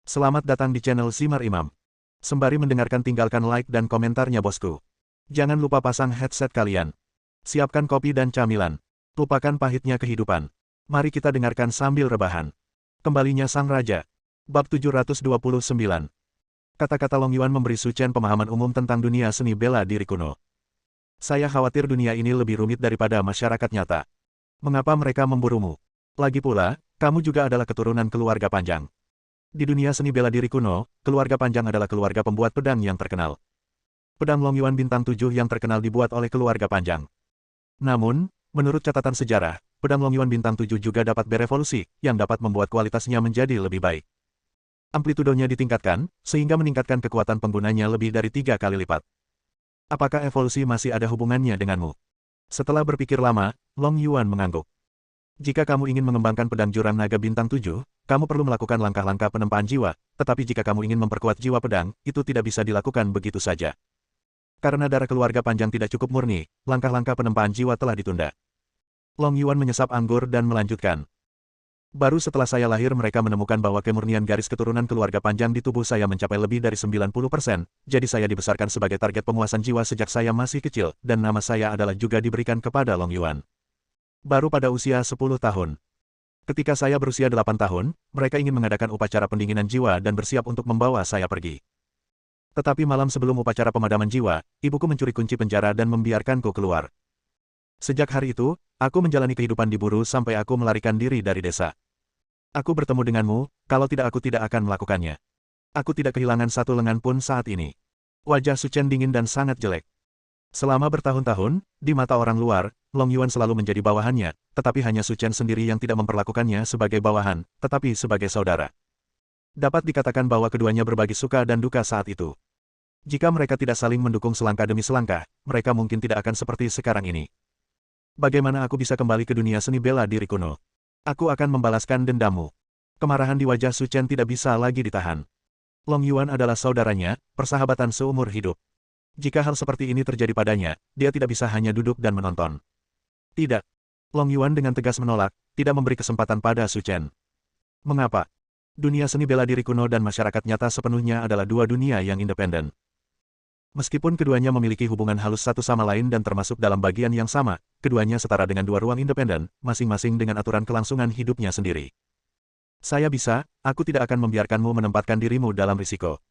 Selamat datang di channel Simar Imam. Sembari mendengarkan tinggalkan like dan komentarnya bosku. Jangan lupa pasang headset kalian. Siapkan kopi dan camilan. Lupakan pahitnya kehidupan. Mari kita dengarkan sambil rebahan. Kembalinya Sang Raja. Bab 729. Kata-kata Long Yuan memberi Su Chen pemahaman umum tentang dunia seni bela diri kuno. Saya khawatir dunia ini lebih rumit daripada masyarakat nyata. Mengapa mereka memburumu? Lagi pula, kamu juga adalah keturunan keluarga Panjang. Di dunia seni bela diri kuno, keluarga Panjang adalah keluarga pembuat pedang yang terkenal. Pedang Long Yuan Bintang 7 yang terkenal dibuat oleh keluarga Panjang. Namun, menurut catatan sejarah, pedang Long Yuan Bintang 7 juga dapat berevolusi, yang dapat membuat kualitasnya menjadi lebih baik. Amplitudonya ditingkatkan, sehingga meningkatkan kekuatan penggunanya lebih dari 3 kali lipat. Apakah evolusi masih ada hubungannya denganmu? Setelah berpikir lama, Long Yuan mengangguk. Jika kamu ingin mengembangkan pedang jurang naga bintang 7, kamu perlu melakukan langkah-langkah penempaan jiwa, tetapi jika kamu ingin memperkuat jiwa pedang, itu tidak bisa dilakukan begitu saja. Karena darah keluarga Panjang tidak cukup murni, langkah-langkah penempaan jiwa telah ditunda. Long Yuan menyesap anggur dan melanjutkan. Baru setelah saya lahir mereka menemukan bahwa kemurnian garis keturunan keluarga Panjang di tubuh saya mencapai lebih dari 90%, jadi saya dibesarkan sebagai target penguasaan jiwa sejak saya masih kecil, dan nama saya adalah juga diberikan kepada Long Yuan. Baru pada usia 10 tahun. Ketika saya berusia 8 tahun, mereka ingin mengadakan upacara pendinginan jiwa dan bersiap untuk membawa saya pergi. Tetapi malam sebelum upacara pemadaman jiwa, ibuku mencuri kunci penjara dan membiarkanku keluar. Sejak hari itu, aku menjalani kehidupan diburu sampai aku melarikan diri dari desa. Aku bertemu denganmu, kalau tidak aku tidak akan melakukannya. Aku tidak kehilangan satu lengan pun saat ini. Wajah Su Chen dingin dan sangat jelek. Selama bertahun-tahun, di mata orang luar, Long Yuan selalu menjadi bawahannya, tetapi hanya Su Chen sendiri yang tidak memperlakukannya sebagai bawahan, tetapi sebagai saudara. Dapat dikatakan bahwa keduanya berbagi suka dan duka saat itu. Jika mereka tidak saling mendukung selangkah demi selangkah, mereka mungkin tidak akan seperti sekarang ini. Bagaimana aku bisa kembali ke dunia seni bela diri kuno? Aku akan membalaskan dendammu. Kemarahan di wajah Su Chen tidak bisa lagi ditahan. Long Yuan adalah saudaranya, persahabatan seumur hidup. Jika hal seperti ini terjadi padanya, dia tidak bisa hanya duduk dan menonton. Tidak. Long Yuan dengan tegas menolak, tidak memberi kesempatan pada Su Chen. Mengapa? Dunia seni bela diri kuno dan masyarakat nyata sepenuhnya adalah dua dunia yang independen. Meskipun keduanya memiliki hubungan halus satu sama lain dan termasuk dalam bagian yang sama, keduanya setara dengan dua ruang independen, masing-masing dengan aturan kelangsungan hidupnya sendiri. Aku tidak akan membiarkanmu menempatkan dirimu dalam risiko.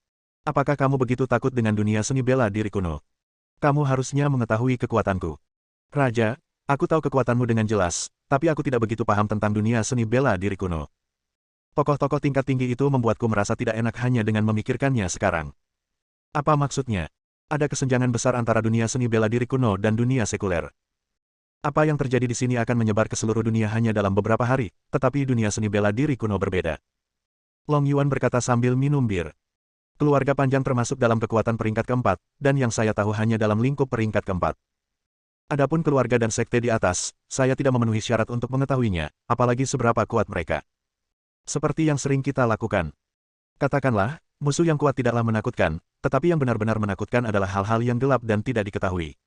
Apakah kamu begitu takut dengan dunia seni bela diri kuno? Kamu harusnya mengetahui kekuatanku. Raja, aku tahu kekuatanmu dengan jelas, tapi aku tidak begitu paham tentang dunia seni bela diri kuno. Tokoh-tokoh tingkat tinggi itu membuatku merasa tidak enak hanya dengan memikirkannya sekarang. Apa maksudnya? Ada kesenjangan besar antara dunia seni bela diri kuno dan dunia sekuler. Apa yang terjadi di sini akan menyebar ke seluruh dunia hanya dalam beberapa hari, tetapi dunia seni bela diri kuno berbeda. Long Yuan berkata sambil minum bir. Keluarga Panjang termasuk dalam kekuatan peringkat keempat, dan yang saya tahu hanya dalam lingkup peringkat keempat. Adapun keluarga dan sekte di atas, saya tidak memenuhi syarat untuk mengetahuinya, apalagi seberapa kuat mereka. Seperti yang sering kita lakukan. Katakanlah, musuh yang kuat tidaklah menakutkan, tetapi yang benar-benar menakutkan adalah hal-hal yang gelap dan tidak diketahui.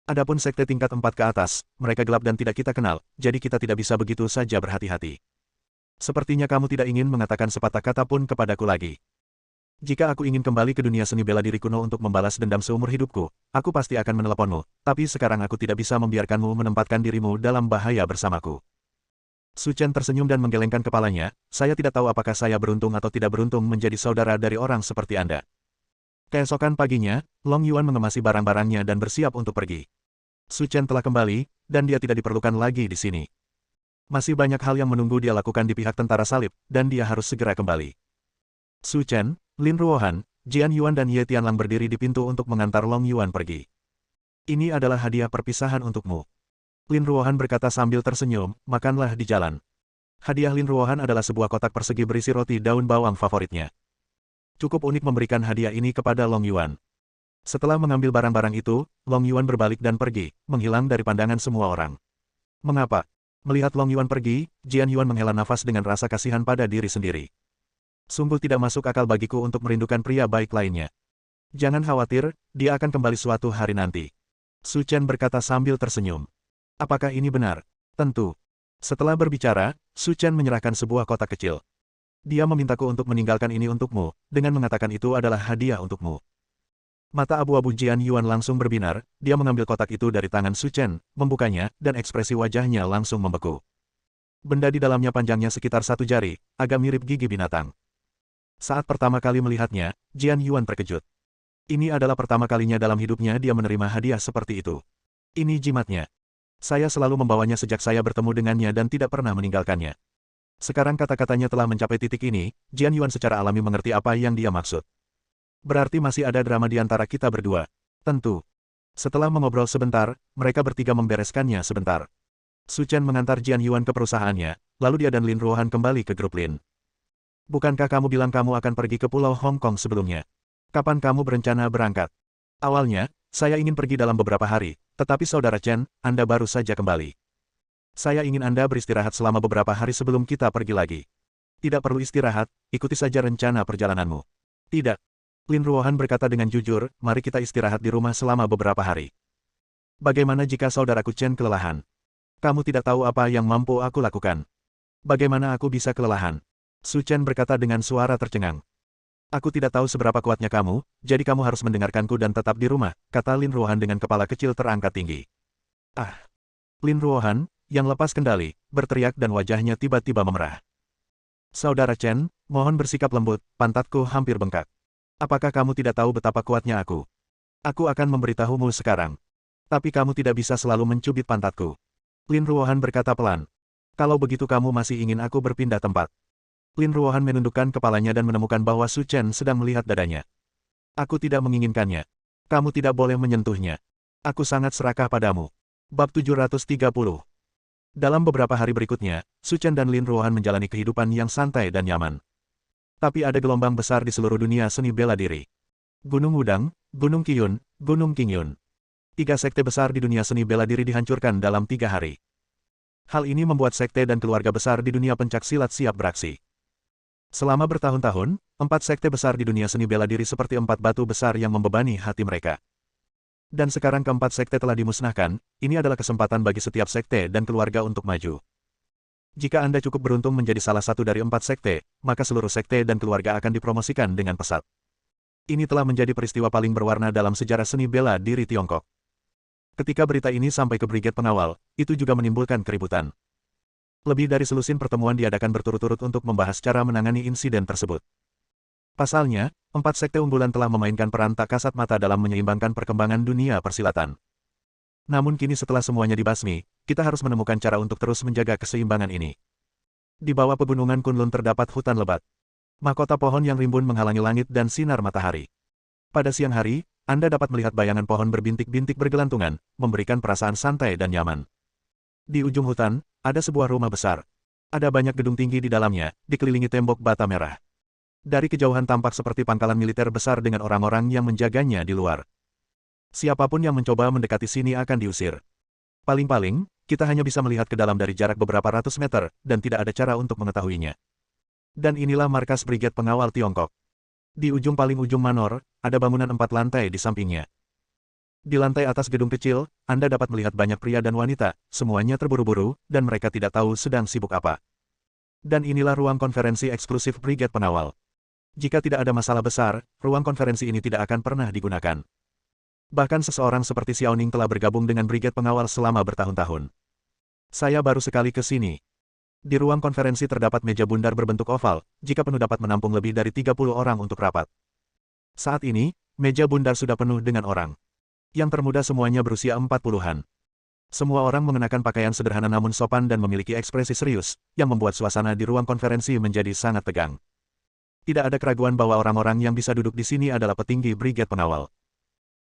Adapun sekte tingkat 4 ke atas, mereka gelap dan tidak kita kenal, jadi kita tidak bisa begitu saja berhati-hati. Sepertinya kamu tidak ingin mengatakan sepatah kata pun kepadaku lagi. Jika aku ingin kembali ke dunia seni bela diri kuno untuk membalas dendam seumur hidupku, aku pasti akan meneleponmu, tapi sekarang aku tidak bisa membiarkanmu menempatkan dirimu dalam bahaya bersamaku. Su Chen tersenyum dan menggelengkan kepalanya, saya tidak tahu apakah saya beruntung atau tidak beruntung menjadi saudara dari orang seperti Anda. Keesokan paginya, Long Yuan mengemasi barang-barangnya dan bersiap untuk pergi. Su Chen telah kembali, dan dia tidak diperlukan lagi di sini. Masih banyak hal yang menunggu dia lakukan di pihak tentara salib, dan dia harus segera kembali. Su Chen, Lin Ruohan, Jian Yuan dan Ye Tianlang berdiri di pintu untuk mengantar Long Yuan pergi. Ini adalah hadiah perpisahan untukmu. Lin Ruohan berkata sambil tersenyum, makanlah di jalan. Hadiah Lin Ruohan adalah sebuah kotak persegi berisi roti daun bawang favoritnya. Cukup unik memberikan hadiah ini kepada Long Yuan. Setelah mengambil barang-barang itu, Long Yuan berbalik dan pergi, menghilang dari pandangan semua orang. Mengapa? Melihat Long Yuan pergi, Jian Yuan menghela nafas dengan rasa kasihan pada diri sendiri. Sungguh tidak masuk akal bagiku untuk merindukan pria baik lainnya. Jangan khawatir, dia akan kembali suatu hari nanti. Su Chen berkata sambil tersenyum. Apakah ini benar? Tentu. Setelah berbicara, Su Chen menyerahkan sebuah kotak kecil. Dia memintaku untuk meninggalkan ini untukmu, dengan mengatakan itu adalah hadiah untukmu. Mata abu-abu Jian Yuan langsung berbinar, dia mengambil kotak itu dari tangan Su Chen, membukanya, dan ekspresi wajahnya langsung membeku. Benda di dalamnya panjangnya sekitar 1 jari, agak mirip gigi binatang. Saat pertama kali melihatnya, Jian Yuan terkejut. Ini adalah pertama kalinya dalam hidupnya dia menerima hadiah seperti itu. Ini jimatnya. Saya selalu membawanya sejak saya bertemu dengannya dan tidak pernah meninggalkannya. Sekarang kata-katanya telah mencapai titik ini, Jian Yuan secara alami mengerti apa yang dia maksud. Berarti masih ada drama di antara kita berdua. Tentu. Setelah mengobrol sebentar, mereka bertiga membereskannya sebentar. Su Chen mengantar Jian Yuan ke perusahaannya, lalu dia dan Lin Ruohan kembali ke grup Lin. Bukankah kamu bilang kamu akan pergi ke Pulau Hong Kong sebelumnya? Kapan kamu berencana berangkat? Awalnya, saya ingin pergi dalam beberapa hari, tetapi Saudara Chen, Anda baru saja kembali. Saya ingin Anda beristirahat selama beberapa hari sebelum kita pergi lagi. Tidak perlu istirahat, ikuti saja rencana perjalananmu. Tidak. Lin Ruohan berkata dengan jujur, mari kita istirahat di rumah selama beberapa hari. Bagaimana jika saudaraku Chen kelelahan? Kamu tidak tahu apa yang mampu aku lakukan. Bagaimana aku bisa kelelahan? Su Chen berkata dengan suara tercengang. Aku tidak tahu seberapa kuatnya kamu, jadi kamu harus mendengarkanku dan tetap di rumah, kata Lin Ruohan dengan kepala kecil terangkat tinggi. Ah! Lin Ruohan, yang lepas kendali, berteriak dan wajahnya tiba-tiba memerah. Saudara Chen, mohon bersikap lembut, pantatku hampir bengkak. Apakah kamu tidak tahu betapa kuatnya aku? Aku akan memberitahumu sekarang. Tapi kamu tidak bisa selalu mencubit pantatku. Lin Ruohan berkata pelan. Kalau begitu kamu masih ingin aku berpindah tempat. Lin Ruohan menundukkan kepalanya dan menemukan bahwa Su Chen sedang melihat dadanya. Aku tidak menginginkannya. Kamu tidak boleh menyentuhnya. Aku sangat serakah padamu. Bab 730. Dalam beberapa hari berikutnya, Su Chen dan Lin Ruohan menjalani kehidupan yang santai dan nyaman. Tapi ada gelombang besar di seluruh dunia seni bela diri. Gunung Wudang, Gunung Qiyun, Gunung Qingyun. 3 sekte besar di dunia seni bela diri dihancurkan dalam 3 hari. Hal ini membuat sekte dan keluarga besar di dunia pencak silat siap beraksi. Selama bertahun-tahun, 4 sekte besar di dunia seni bela diri seperti 4 batu besar yang membebani hati mereka. Dan sekarang keempat sekte telah dimusnahkan, ini adalah kesempatan bagi setiap sekte dan keluarga untuk maju. Jika Anda cukup beruntung menjadi salah satu dari 4 sekte, maka seluruh sekte dan keluarga akan dipromosikan dengan pesat. Ini telah menjadi peristiwa paling berwarna dalam sejarah seni bela diri Tiongkok. Ketika berita ini sampai ke Brigade Pengawal, itu juga menimbulkan keributan. Lebih dari selusin pertemuan diadakan berturut-turut untuk membahas cara menangani insiden tersebut. Pasalnya, 4 sekte unggulan telah memainkan peran tak kasat mata dalam menyeimbangkan perkembangan dunia persilatan. Namun kini setelah semuanya dibasmi, kita harus menemukan cara untuk terus menjaga keseimbangan ini. Di bawah pegunungan Kunlun terdapat hutan lebat. Mahkota pohon yang rimbun menghalangi langit dan sinar matahari. Pada siang hari, Anda dapat melihat bayangan pohon berbintik-bintik bergelantungan, memberikan perasaan santai dan nyaman. Di ujung hutan, ada sebuah rumah besar. Ada banyak gedung tinggi di dalamnya, dikelilingi tembok bata merah. Dari kejauhan tampak seperti pangkalan militer besar dengan orang-orang yang menjaganya di luar. Siapapun yang mencoba mendekati sini akan diusir. Paling-paling, kita hanya bisa melihat ke dalam dari jarak beberapa ratus meter, dan tidak ada cara untuk mengetahuinya. Dan inilah markas Brigade Pengawal Tiongkok. Di ujung paling ujung manor, ada bangunan 4 lantai di sampingnya. Di lantai atas gedung kecil, Anda dapat melihat banyak pria dan wanita, semuanya terburu-buru, dan mereka tidak tahu sedang sibuk apa. Dan inilah ruang konferensi eksklusif Brigade Pengawal. Jika tidak ada masalah besar, ruang konferensi ini tidak akan pernah digunakan. Bahkan seseorang seperti Xiao Ning telah bergabung dengan Brigade Pengawal selama bertahun-tahun. Saya baru sekali ke sini. Di ruang konferensi terdapat meja bundar berbentuk oval, jika penuh dapat menampung lebih dari 30 orang untuk rapat. Saat ini, meja bundar sudah penuh dengan orang. Yang termuda semuanya berusia 40-an. Semua orang mengenakan pakaian sederhana namun sopan dan memiliki ekspresi serius, yang membuat suasana di ruang konferensi menjadi sangat tegang. Tidak ada keraguan bahwa orang-orang yang bisa duduk di sini adalah petinggi Brigade Pengawal.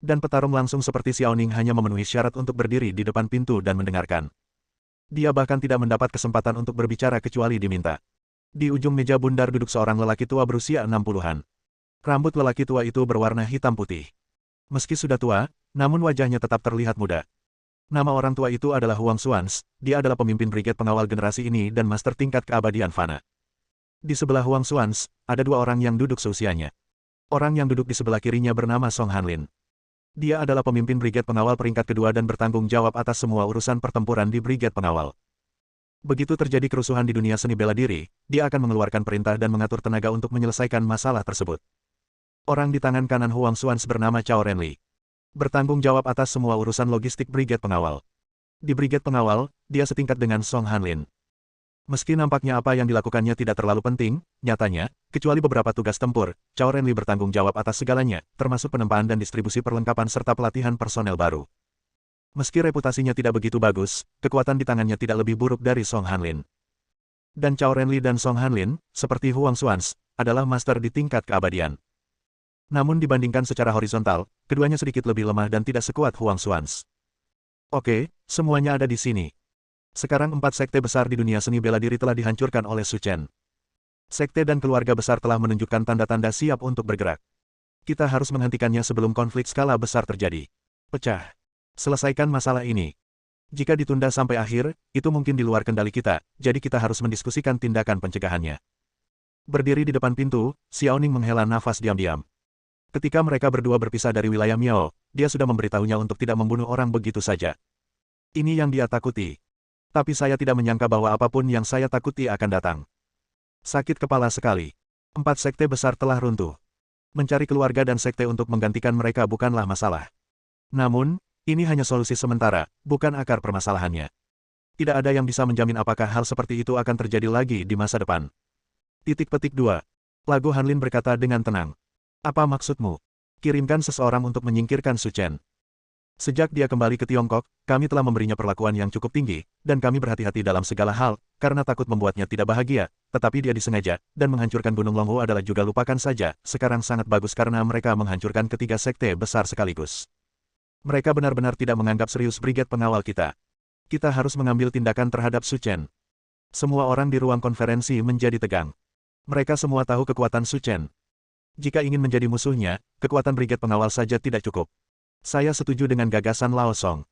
Dan petarung langsung seperti Xiao Ning hanya memenuhi syarat untuk berdiri di depan pintu dan mendengarkan. Dia bahkan tidak mendapat kesempatan untuk berbicara kecuali diminta. Di ujung meja bundar duduk seorang lelaki tua berusia 60-an. Rambut lelaki tua itu berwarna hitam putih. Meski sudah tua, namun wajahnya tetap terlihat muda. Nama orang tua itu adalah Huang Xuans, dia adalah pemimpin Brigade Pengawal generasi ini dan master tingkat keabadian fana. Di sebelah Huang Xuans, ada 2 orang yang duduk seusianya. Orang yang duduk di sebelah kirinya bernama Song Hanlin. Dia adalah pemimpin Brigade Pengawal peringkat kedua dan bertanggung jawab atas semua urusan pertempuran di Brigade Pengawal. Begitu terjadi kerusuhan di dunia seni bela diri, dia akan mengeluarkan perintah dan mengatur tenaga untuk menyelesaikan masalah tersebut. Orang di tangan kanan Huang Xuans bernama Cao Renli. Bertanggung jawab atas semua urusan logistik Brigade Pengawal. Di Brigade Pengawal, dia setingkat dengan Song Hanlin. Meski nampaknya apa yang dilakukannya tidak terlalu penting, nyatanya, kecuali beberapa tugas tempur, Cao Renli bertanggung jawab atas segalanya, termasuk penempaan dan distribusi perlengkapan serta pelatihan personel baru. Meski reputasinya tidak begitu bagus, kekuatan di tangannya tidak lebih buruk dari Song Hanlin. Dan Cao Renli dan Song Hanlin, seperti Huang Xuans, adalah master di tingkat keabadian. Namun dibandingkan secara horizontal, keduanya sedikit lebih lemah dan tidak sekuat Huang Xuans. Oke, semuanya ada di sini. Sekarang 4 sekte besar di dunia seni bela diri telah dihancurkan oleh Su Chen. Sekte dan keluarga besar telah menunjukkan tanda-tanda siap untuk bergerak. Kita harus menghentikannya sebelum konflik skala besar terjadi. Pecah. Selesaikan masalah ini. Jika ditunda sampai akhir, itu mungkin di luar kendali kita, jadi kita harus mendiskusikan tindakan pencegahannya. Berdiri di depan pintu, Xiaoning menghela nafas diam-diam. Ketika mereka berdua berpisah dari wilayah Miao, dia sudah memberitahunya untuk tidak membunuh orang begitu saja. Ini yang dia takuti. Tapi saya tidak menyangka bahwa apapun yang saya takuti akan datang. Sakit kepala sekali. 4 sekte besar telah runtuh. Mencari keluarga dan sekte untuk menggantikan mereka bukanlah masalah. Namun, ini hanya solusi sementara, bukan akar permasalahannya. Tidak ada yang bisa menjamin apakah hal seperti itu akan terjadi lagi di masa depan. Titik petik 2. Lagu Hanlin berkata dengan tenang. Apa maksudmu? Kirimkan seseorang untuk menyingkirkan Su Chen. Sejak dia kembali ke Tiongkok, kami telah memberinya perlakuan yang cukup tinggi, dan kami berhati-hati dalam segala hal, karena takut membuatnya tidak bahagia, tetapi dia disengaja, dan menghancurkan Gunung Longhu adalah juga lupakan saja, sekarang sangat bagus karena mereka menghancurkan ketiga sekte besar sekaligus. Mereka benar-benar tidak menganggap serius Brigade Pengawal kita. Kita harus mengambil tindakan terhadap Su Chen. Semua orang di ruang konferensi menjadi tegang. Mereka semua tahu kekuatan Su Chen. Jika ingin menjadi musuhnya, kekuatan Brigade Pengawal saja tidak cukup. Saya setuju dengan gagasan Lao Song.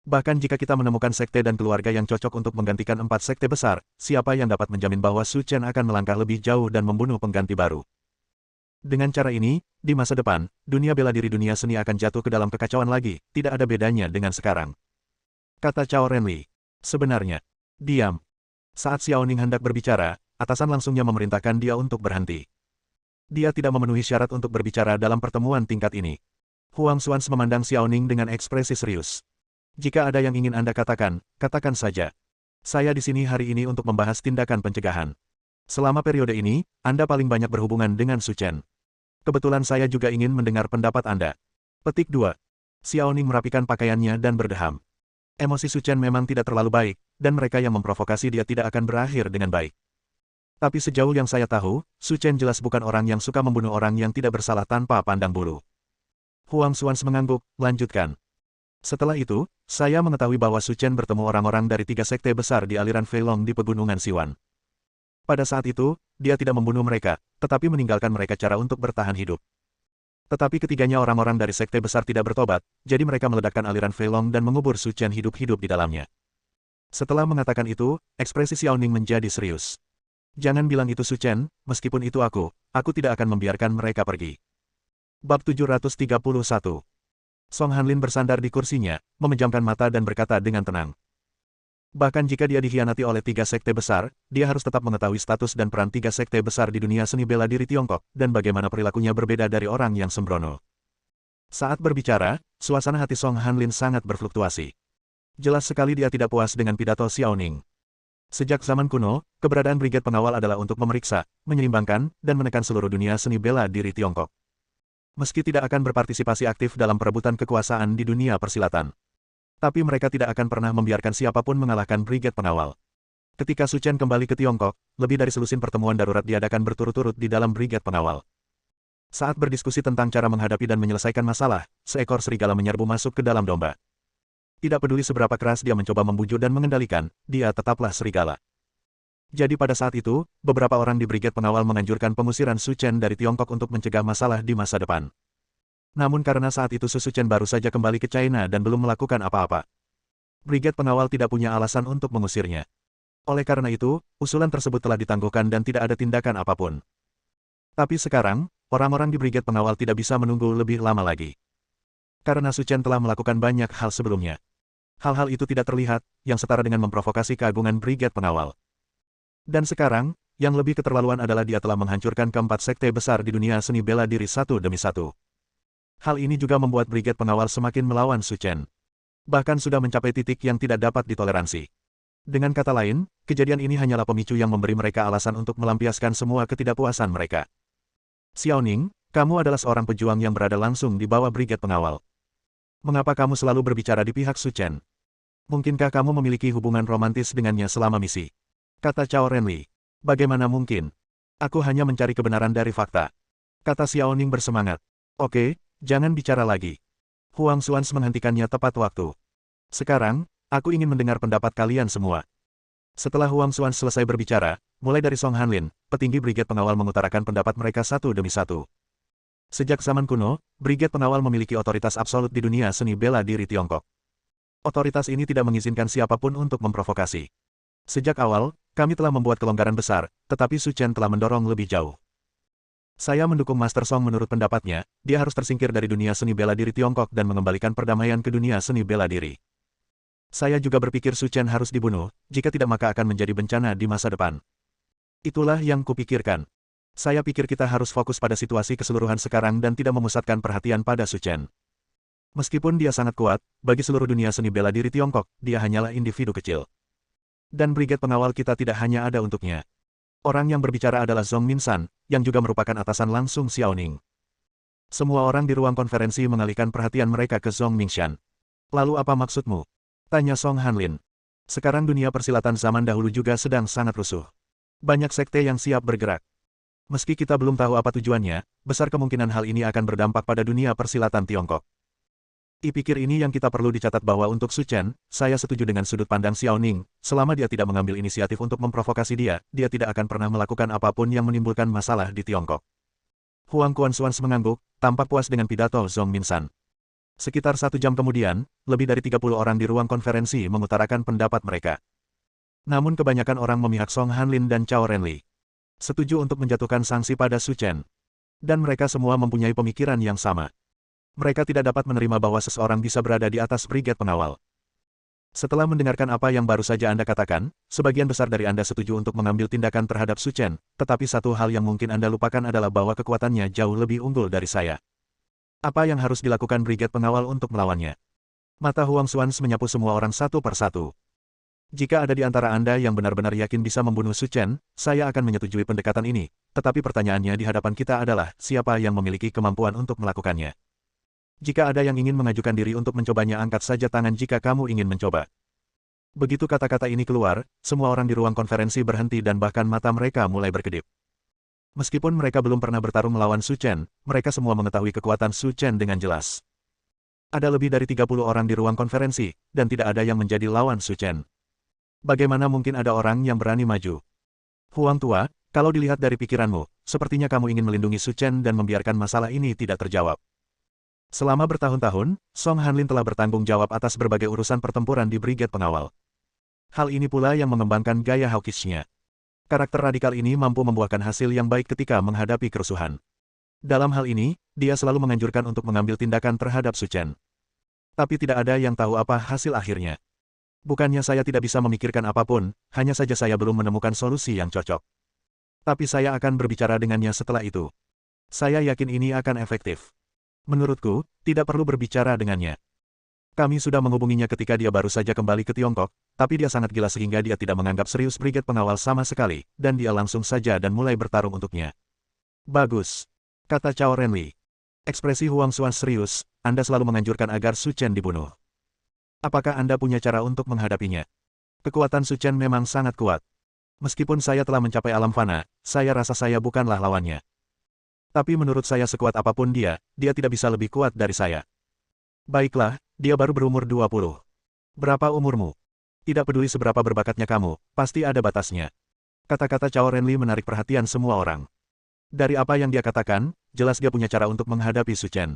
Bahkan jika kita menemukan sekte dan keluarga yang cocok untuk menggantikan 4 sekte besar, siapa yang dapat menjamin bahwa Su Chen akan melangkah lebih jauh dan membunuh pengganti baru? Dengan cara ini, di masa depan, dunia bela diri dunia seni akan jatuh ke dalam kekacauan lagi, tidak ada bedanya dengan sekarang. Kata Cao Renli. Sebenarnya. Diam. Saat Xiaoning hendak berbicara, atasan langsungnya memerintahkan dia untuk berhenti. Dia tidak memenuhi syarat untuk berbicara dalam pertemuan tingkat ini. Huang Xuans memandang Xiaoning dengan ekspresi serius. Jika ada yang ingin Anda katakan, katakan saja. Saya di sini hari ini untuk membahas tindakan pencegahan. Selama periode ini, Anda paling banyak berhubungan dengan Su Chen. Kebetulan saya juga ingin mendengar pendapat Anda. Petik 2. Xiaoning merapikan pakaiannya dan berdeham. Emosi Su Chen memang tidak terlalu baik, dan mereka yang memprovokasi dia tidak akan berakhir dengan baik. Tapi sejauh yang saya tahu, Su Chen jelas bukan orang yang suka membunuh orang yang tidak bersalah tanpa pandang bulu. Huang Xuans mengangguk, lanjutkan. Setelah itu, saya mengetahui bahwa Su Chen bertemu orang-orang dari 3 sekte besar di aliran Feilong di Pegunungan Siwan. Pada saat itu, dia tidak membunuh mereka, tetapi meninggalkan mereka cara untuk bertahan hidup. Tetapi ketiganya orang-orang dari sekte besar tidak bertobat, jadi mereka meledakkan aliran Feilong dan mengubur Su Chen hidup-hidup di dalamnya. Setelah mengatakan itu, ekspresi Xiaoning menjadi serius. Jangan bilang itu Su Chen, meskipun itu aku tidak akan membiarkan mereka pergi. Bab 731. Song Hanlin bersandar di kursinya, memejamkan mata dan berkata dengan tenang. Bahkan jika dia dikhianati oleh 3 sekte besar, dia harus tetap mengetahui status dan peran 3 sekte besar di dunia seni bela diri Tiongkok, dan bagaimana perilakunya berbeda dari orang yang sembrono. Saat berbicara, suasana hati Song Hanlin sangat berfluktuasi. Jelas sekali dia tidak puas dengan pidato Xiaoning. Sejak zaman kuno, keberadaan Brigade Pengawal adalah untuk memeriksa, menyeimbangkan, dan menekan seluruh dunia seni bela diri Tiongkok. Meski tidak akan berpartisipasi aktif dalam perebutan kekuasaan di dunia persilatan. Tapi mereka tidak akan pernah membiarkan siapapun mengalahkan Brigade Pengawal. Ketika Su Chen kembali ke Tiongkok, lebih dari selusin pertemuan darurat diadakan berturut-turut di dalam Brigade Pengawal. Saat berdiskusi tentang cara menghadapi dan menyelesaikan masalah, seekor serigala menyerbu masuk ke dalam domba. Tidak peduli seberapa keras dia mencoba membujuk dan mengendalikan, dia tetaplah serigala. Jadi pada saat itu, beberapa orang di Brigade Pengawal menganjurkan pengusiran Su Chen dari Tiongkok untuk mencegah masalah di masa depan. Namun karena saat itu Su Chen baru saja kembali ke China dan belum melakukan apa-apa. Brigade Pengawal tidak punya alasan untuk mengusirnya. Oleh karena itu, usulan tersebut telah ditangguhkan dan tidak ada tindakan apapun. Tapi sekarang, orang-orang di Brigade Pengawal tidak bisa menunggu lebih lama lagi. Karena Su Chen telah melakukan banyak hal sebelumnya. Hal-hal itu tidak terlihat, yang setara dengan memprovokasi keagungan Brigade Pengawal. Dan sekarang, yang lebih keterlaluan adalah dia telah menghancurkan keempat sekte besar di dunia seni bela diri satu demi satu. Hal ini juga membuat Brigade Pengawal semakin melawan Su Chen. Bahkan sudah mencapai titik yang tidak dapat ditoleransi. Dengan kata lain, kejadian ini hanyalah pemicu yang memberi mereka alasan untuk melampiaskan semua ketidakpuasan mereka. Xiao Ning, kamu adalah seorang pejuang yang berada langsung di bawah Brigade Pengawal. Mengapa kamu selalu berbicara di pihak Su Chen? Mungkinkah kamu memiliki hubungan romantis dengannya selama misi? Kata Cao Renli. Bagaimana mungkin? Aku hanya mencari kebenaran dari fakta. Kata Xiao Ning bersemangat. Oke, jangan bicara lagi. Huang Xuans menghentikannya tepat waktu. Sekarang, aku ingin mendengar pendapat kalian semua. Setelah Huang Xuans selesai berbicara, mulai dari Song Hanlin, petinggi Brigade Pengawal mengutarakan pendapat mereka satu demi satu. Sejak zaman kuno, Brigade Pengawal memiliki otoritas absolut di dunia seni bela diri Tiongkok. Otoritas ini tidak mengizinkan siapapun untuk memprovokasi. Sejak awal, kami telah membuat kelonggaran besar, tetapi Su Chen telah mendorong lebih jauh. Saya mendukung Master Song menurut pendapatnya, dia harus tersingkir dari dunia seni bela diri Tiongkok dan mengembalikan perdamaian ke dunia seni bela diri. Saya juga berpikir Su Chen harus dibunuh, jika tidak maka akan menjadi bencana di masa depan. Itulah yang kupikirkan. Saya pikir kita harus fokus pada situasi keseluruhan sekarang dan tidak memusatkan perhatian pada Su Chen. Meskipun dia sangat kuat, bagi seluruh dunia seni bela diri Tiongkok, dia hanyalah individu kecil. Dan Brigade Pengawal kita tidak hanya ada untuknya. Orang yang berbicara adalah Zhong Minsan, yang juga merupakan atasan langsung Xiao Ning. Semua orang di ruang konferensi mengalihkan perhatian mereka ke Zhong Mingshan. Lalu apa maksudmu? Tanya Song Hanlin. Sekarang dunia persilatan zaman dahulu juga sedang sangat rusuh. Banyak sekte yang siap bergerak. Meski kita belum tahu apa tujuannya, besar kemungkinan hal ini akan berdampak pada dunia persilatan Tiongkok. Pikir ini yang kita perlu dicatat bahwa untuk Su Chen, saya setuju dengan sudut pandang Xiao Ning, selama dia tidak mengambil inisiatif untuk memprovokasi dia tidak akan pernah melakukan apapun yang menimbulkan masalah di Tiongkok. Huang Xuans mengangguk, tampak puas dengan pidato Zhong Minsan. Sekitar 1 jam kemudian, lebih dari 30 orang di ruang konferensi mengutarakan pendapat mereka. Namun kebanyakan orang memihak Song Hanlin dan Cao Renli. Setuju untuk menjatuhkan sanksi pada Su Chen. Dan mereka semua mempunyai pemikiran yang sama. Mereka tidak dapat menerima bahwa seseorang bisa berada di atas Brigade Pengawal. Setelah mendengarkan apa yang baru saja Anda katakan, sebagian besar dari Anda setuju untuk mengambil tindakan terhadap Su Chen, tetapi satu hal yang mungkin Anda lupakan adalah bahwa kekuatannya jauh lebih unggul dari saya. Apa yang harus dilakukan Brigade Pengawal untuk melawannya? Mata Huang Xuans menyapu semua orang satu persatu. Jika ada di antara Anda yang benar-benar yakin bisa membunuh Su Chen, saya akan menyetujui pendekatan ini, tetapi pertanyaannya di hadapan kita adalah, siapa yang memiliki kemampuan untuk melakukannya? Jika ada yang ingin mengajukan diri untuk mencobanya, angkat saja tangan jika kamu ingin mencoba. Begitu kata-kata ini keluar, semua orang di ruang konferensi berhenti dan bahkan mata mereka mulai berkedip. Meskipun mereka belum pernah bertarung melawan Su Chen, mereka semua mengetahui kekuatan Su Chen dengan jelas. Ada lebih dari 30 orang di ruang konferensi, dan tidak ada yang menjadi lawan Su Chen. Bagaimana mungkin ada orang yang berani maju? Huang Tua, kalau dilihat dari pikiranmu, sepertinya kamu ingin melindungi Su Chen dan membiarkan masalah ini tidak terjawab. Selama bertahun-tahun, Song Hanlin telah bertanggung jawab atas berbagai urusan pertempuran di Brigade Pengawal. Hal ini pula yang mengembangkan gaya hawkish-nya. Karakter radikal ini mampu membuahkan hasil yang baik ketika menghadapi kerusuhan. Dalam hal ini, dia selalu menganjurkan untuk mengambil tindakan terhadap Su Chen. Tapi tidak ada yang tahu apa hasil akhirnya. Bukannya saya tidak bisa memikirkan apapun, hanya saja saya belum menemukan solusi yang cocok. Tapi saya akan berbicara dengannya setelah itu. Saya yakin ini akan efektif. Menurutku, tidak perlu berbicara dengannya. Kami sudah menghubunginya ketika dia baru saja kembali ke Tiongkok, tapi dia sangat gila sehingga dia tidak menganggap serius Brigade Pengawal sama sekali, dan dia langsung saja dan mulai bertarung untuknya. Bagus, kata Cao Renli. Ekspresi Huang Xuans serius, Anda selalu menganjurkan agar Su Chen dibunuh. Apakah Anda punya cara untuk menghadapinya? Kekuatan Su Chen memang sangat kuat. Meskipun saya telah mencapai alam fana, saya rasa saya bukanlah lawannya. Tapi menurut saya sekuat apapun dia tidak bisa lebih kuat dari saya. Baiklah, dia baru berumur 20. Berapa umurmu? Tidak peduli seberapa berbakatnya kamu, pasti ada batasnya. Kata-kata Cao Renli menarik perhatian semua orang. Dari apa yang dia katakan, jelas dia punya cara untuk menghadapi Su Chen.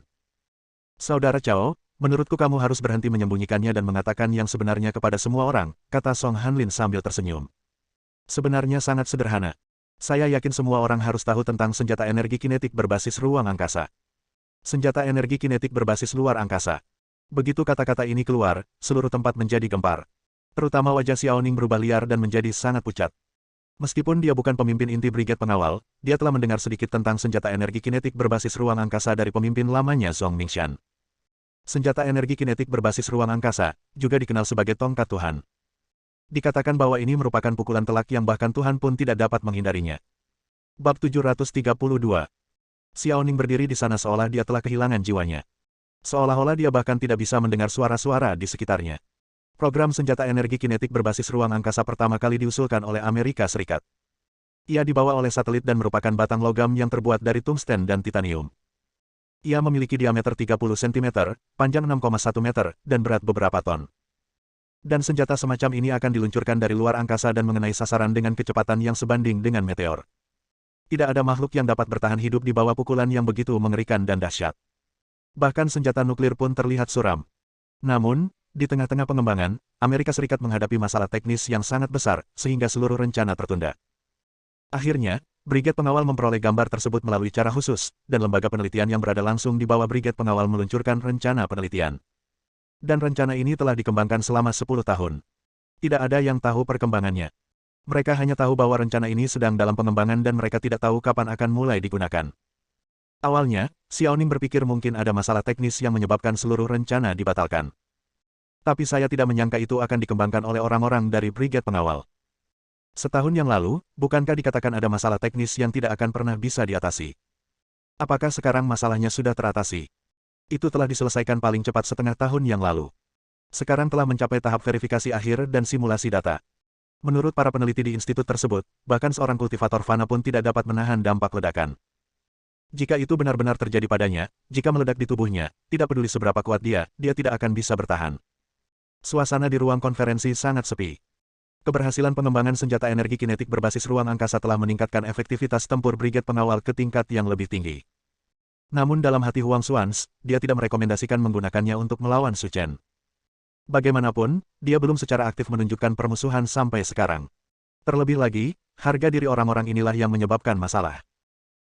Saudara Cao, menurutku kamu harus berhenti menyembunyikannya dan mengatakan yang sebenarnya kepada semua orang, kata Song Hanlin sambil tersenyum. Sebenarnya sangat sederhana. Saya yakin semua orang harus tahu tentang senjata energi kinetik berbasis ruang angkasa. Senjata energi kinetik berbasis luar angkasa. Begitu kata-kata ini keluar, seluruh tempat menjadi gempar. Terutama wajah Xiaoning berubah liar dan menjadi sangat pucat. Meskipun dia bukan pemimpin inti Brigade Pengawal, dia telah mendengar sedikit tentang senjata energi kinetik berbasis ruang angkasa dari pemimpin lamanya Zhong Mingshan. Senjata energi kinetik berbasis ruang angkasa, juga dikenal sebagai tongkat Tuhan. Dikatakan bahwa ini merupakan pukulan telak yang bahkan Tuhan pun tidak dapat menghindarinya. Bab 732. Xiaoning berdiri di sana seolah dia telah kehilangan jiwanya. Seolah-olah dia bahkan tidak bisa mendengar suara-suara di sekitarnya. Program senjata energi kinetik berbasis ruang angkasa pertama kali diusulkan oleh Amerika Serikat. Ia dibawa oleh satelit dan merupakan batang logam yang terbuat dari tungsten dan titanium. Ia memiliki diameter 30 cm, panjang 6,1 meter, dan berat beberapa ton. Dan senjata semacam ini akan diluncurkan dari luar angkasa dan mengenai sasaran dengan kecepatan yang sebanding dengan meteor. Tidak ada makhluk yang dapat bertahan hidup di bawah pukulan yang begitu mengerikan dan dahsyat. Bahkan senjata nuklir pun terlihat suram. Namun, di tengah-tengah pengembangan, Amerika Serikat menghadapi masalah teknis yang sangat besar, sehingga seluruh rencana tertunda. Akhirnya, Brigade Pengawal memperoleh gambar tersebut melalui cara khusus, dan lembaga penelitian yang berada langsung di bawah Brigade Pengawal meluncurkan rencana penelitian. Dan rencana ini telah dikembangkan selama 10 tahun. Tidak ada yang tahu perkembangannya. Mereka hanya tahu bahwa rencana ini sedang dalam pengembangan dan mereka tidak tahu kapan akan mulai digunakan. Awalnya, Xiaoning berpikir mungkin ada masalah teknis yang menyebabkan seluruh rencana dibatalkan. Tapi saya tidak menyangka itu akan dikembangkan oleh orang-orang dari Brigade Pengawal. Setahun yang lalu, bukankah dikatakan ada masalah teknis yang tidak akan pernah bisa diatasi? Apakah sekarang masalahnya sudah teratasi? Itu telah diselesaikan paling cepat setengah tahun yang lalu. Sekarang telah mencapai tahap verifikasi akhir dan simulasi data. Menurut para peneliti di institut tersebut, bahkan seorang kultivator fana pun tidak dapat menahan dampak ledakan. Jika itu benar-benar terjadi padanya, jika meledak di tubuhnya, tidak peduli seberapa kuat dia tidak akan bisa bertahan. Suasana di ruang konferensi sangat sepi. Keberhasilan pengembangan senjata energi kinetik berbasis ruang angkasa telah meningkatkan efektivitas tempur Brigade Pengawal ke tingkat yang lebih tinggi. Namun dalam hati Huang Xuans, dia tidak merekomendasikan menggunakannya untuk melawan Su Chen. Bagaimanapun, dia belum secara aktif menunjukkan permusuhan sampai sekarang. Terlebih lagi, harga diri orang-orang inilah yang menyebabkan masalah.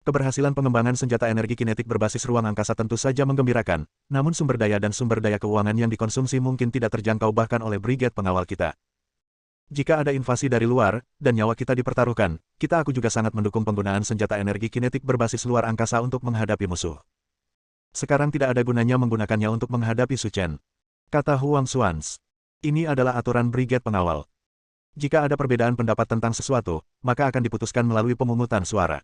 Keberhasilan pengembangan senjata energi kinetik berbasis ruang angkasa tentu saja menggembirakan, namun sumber daya dan sumber daya keuangan yang dikonsumsi mungkin tidak terjangkau bahkan oleh Brigade Pengawal kita. Jika ada invasi dari luar, dan nyawa kita dipertaruhkan, aku juga sangat mendukung penggunaan senjata energi kinetik berbasis luar angkasa untuk menghadapi musuh. Sekarang tidak ada gunanya menggunakannya untuk menghadapi Su Chen, kata Huang Xuans. Ini adalah aturan Brigade Pengawal. Jika ada perbedaan pendapat tentang sesuatu, maka akan diputuskan melalui pemungutan suara.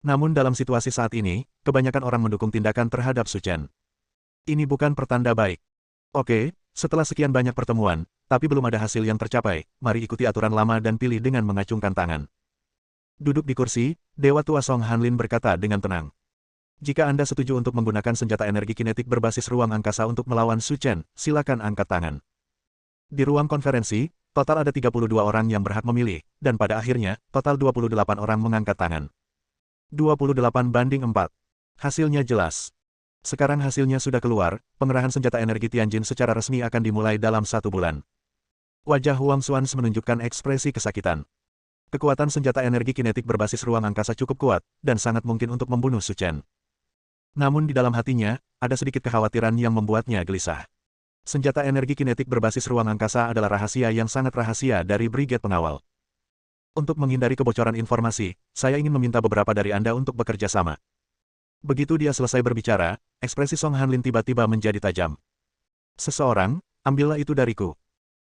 Namun dalam situasi saat ini, kebanyakan orang mendukung tindakan terhadap Su Chen. Ini bukan pertanda baik. Oke, setelah sekian banyak pertemuan, tapi belum ada hasil yang tercapai, mari ikuti aturan lama dan pilih dengan mengacungkan tangan. Duduk di kursi, Dewa Tua Song Hanlin berkata dengan tenang. Jika Anda setuju untuk menggunakan senjata energi kinetik berbasis ruang angkasa untuk melawan Su Chen, silakan angkat tangan. Di ruang konferensi, total ada 32 orang yang berhak memilih, dan pada akhirnya, total 28 orang mengangkat tangan. 28-4. Hasilnya jelas. Sekarang hasilnya sudah keluar, pengerahan senjata energi Tianjin secara resmi akan dimulai dalam 1 bulan. Wajah Huang Xuans menunjukkan ekspresi kesakitan. Kekuatan senjata energi kinetik berbasis ruang angkasa cukup kuat, dan sangat mungkin untuk membunuh Su Chen. Namun di dalam hatinya, ada sedikit kekhawatiran yang membuatnya gelisah. Senjata energi kinetik berbasis ruang angkasa adalah rahasia yang sangat rahasia dari Brigade Pengawal. Untuk menghindari kebocoran informasi, saya ingin meminta beberapa dari Anda untuk bekerja sama. Begitu dia selesai berbicara, ekspresi Song Hanlin tiba-tiba menjadi tajam. Seseorang, ambillah itu dariku.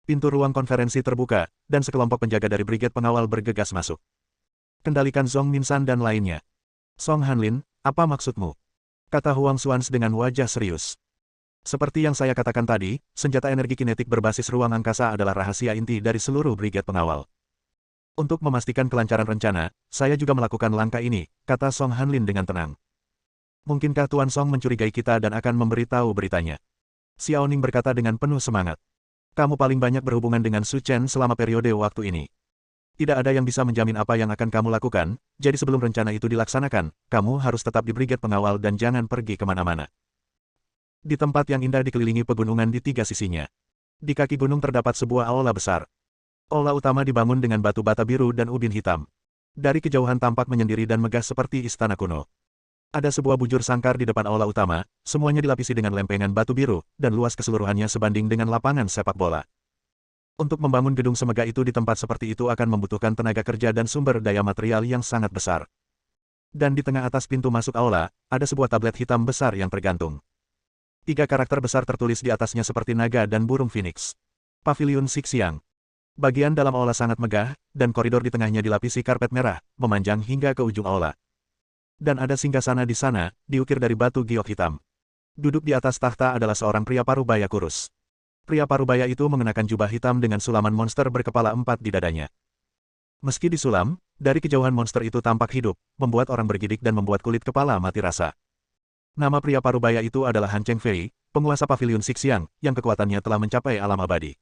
Pintu ruang konferensi terbuka, dan sekelompok penjaga dari Brigade Pengawal bergegas masuk. Kendalikan Zhong Minsan dan lainnya. Song Hanlin, apa maksudmu? Kata Huang Xuans dengan wajah serius. Seperti yang saya katakan tadi, senjata energi kinetik berbasis ruang angkasa adalah rahasia inti dari seluruh Brigade Pengawal. Untuk memastikan kelancaran rencana, saya juga melakukan langkah ini, kata Song Hanlin dengan tenang. Mungkinkah Tuan Song mencurigai kita dan akan memberitahu beritanya? Xiaoning berkata dengan penuh semangat. Kamu paling banyak berhubungan dengan Su Chen selama periode waktu ini. Tidak ada yang bisa menjamin apa yang akan kamu lakukan, jadi sebelum rencana itu dilaksanakan, kamu harus tetap di Brigade Pengawal dan jangan pergi kemana-mana. Di tempat yang indah dikelilingi pegunungan di 3 sisinya. Di kaki gunung terdapat sebuah aula besar. Aula utama dibangun dengan batu bata biru dan ubin hitam. Dari kejauhan tampak menyendiri dan megah seperti istana kuno. Ada sebuah bujur sangkar di depan aula utama, semuanya dilapisi dengan lempengan batu biru, dan luas keseluruhannya sebanding dengan lapangan sepak bola. Untuk membangun gedung semegah itu di tempat seperti itu akan membutuhkan tenaga kerja dan sumber daya material yang sangat besar. Dan di tengah atas pintu masuk aula, ada sebuah tablet hitam besar yang tergantung. 3 karakter besar tertulis di atasnya seperti naga dan burung phoenix. Paviliun Sixiang. Bagian dalam aula sangat megah, dan koridor di tengahnya dilapisi karpet merah, memanjang hingga ke ujung aula. Dan ada singgasana di sana, diukir dari batu giok hitam. Duduk di atas tahta adalah seorang pria parubaya kurus. Pria parubaya itu mengenakan jubah hitam dengan sulaman monster berkepala 4 di dadanya. Meski disulam, dari kejauhan monster itu tampak hidup, membuat orang bergidik dan membuat kulit kepala mati rasa. Nama pria parubaya itu adalah Han Cheng Fei, penguasa Paviliun Sixiang, yang kekuatannya telah mencapai alam abadi.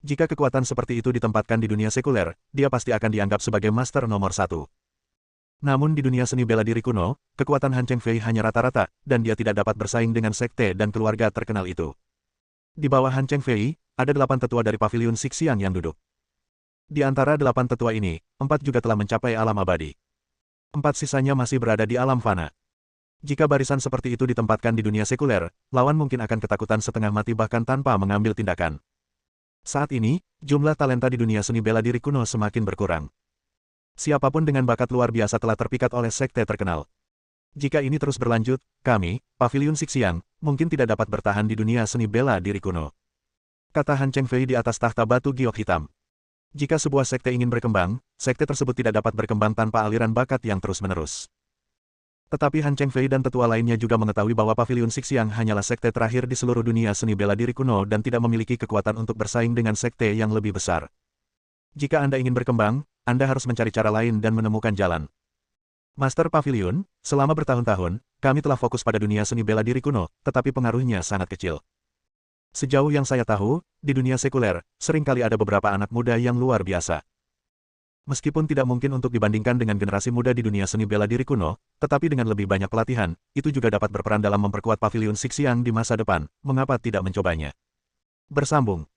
Jika kekuatan seperti itu ditempatkan di dunia sekuler, dia pasti akan dianggap sebagai master nomor 1. Namun di dunia seni bela diri kuno, kekuatan Han Cheng Fei hanya rata-rata, dan dia tidak dapat bersaing dengan sekte dan keluarga terkenal itu. Di bawah Han Cheng Fei, ada 8 tetua dari Paviliun Sixiang yang duduk. Di antara 8 tetua ini, 4 juga telah mencapai alam abadi. 4 sisanya masih berada di alam fana. Jika barisan seperti itu ditempatkan di dunia sekuler, lawan mungkin akan ketakutan setengah mati bahkan tanpa mengambil tindakan. Saat ini, jumlah talenta di dunia seni bela diri kuno semakin berkurang. Siapapun dengan bakat luar biasa telah terpikat oleh sekte terkenal. Jika ini terus berlanjut, kami, Paviliun Sixiang, mungkin tidak dapat bertahan di dunia seni bela diri kuno. Kata Han Cheng Fei di atas tahta batu giok hitam. Jika sebuah sekte ingin berkembang, sekte tersebut tidak dapat berkembang tanpa aliran bakat yang terus-menerus. Tetapi Han Cheng Fei dan tetua lainnya juga mengetahui bahwa Paviliun Sixiang hanyalah sekte terakhir di seluruh dunia seni bela diri kuno dan tidak memiliki kekuatan untuk bersaing dengan sekte yang lebih besar. Jika Anda ingin berkembang, Anda harus mencari cara lain dan menemukan jalan. Master Paviliun, selama bertahun-tahun, kami telah fokus pada dunia seni bela diri kuno, tetapi pengaruhnya sangat kecil. Sejauh yang saya tahu, di dunia sekuler, seringkali ada beberapa anak muda yang luar biasa. Meskipun tidak mungkin untuk dibandingkan dengan generasi muda di dunia seni bela diri kuno, tetapi dengan lebih banyak pelatihan, itu juga dapat berperan dalam memperkuat Paviliun Sixiang di masa depan, mengapa tidak mencobanya? Bersambung.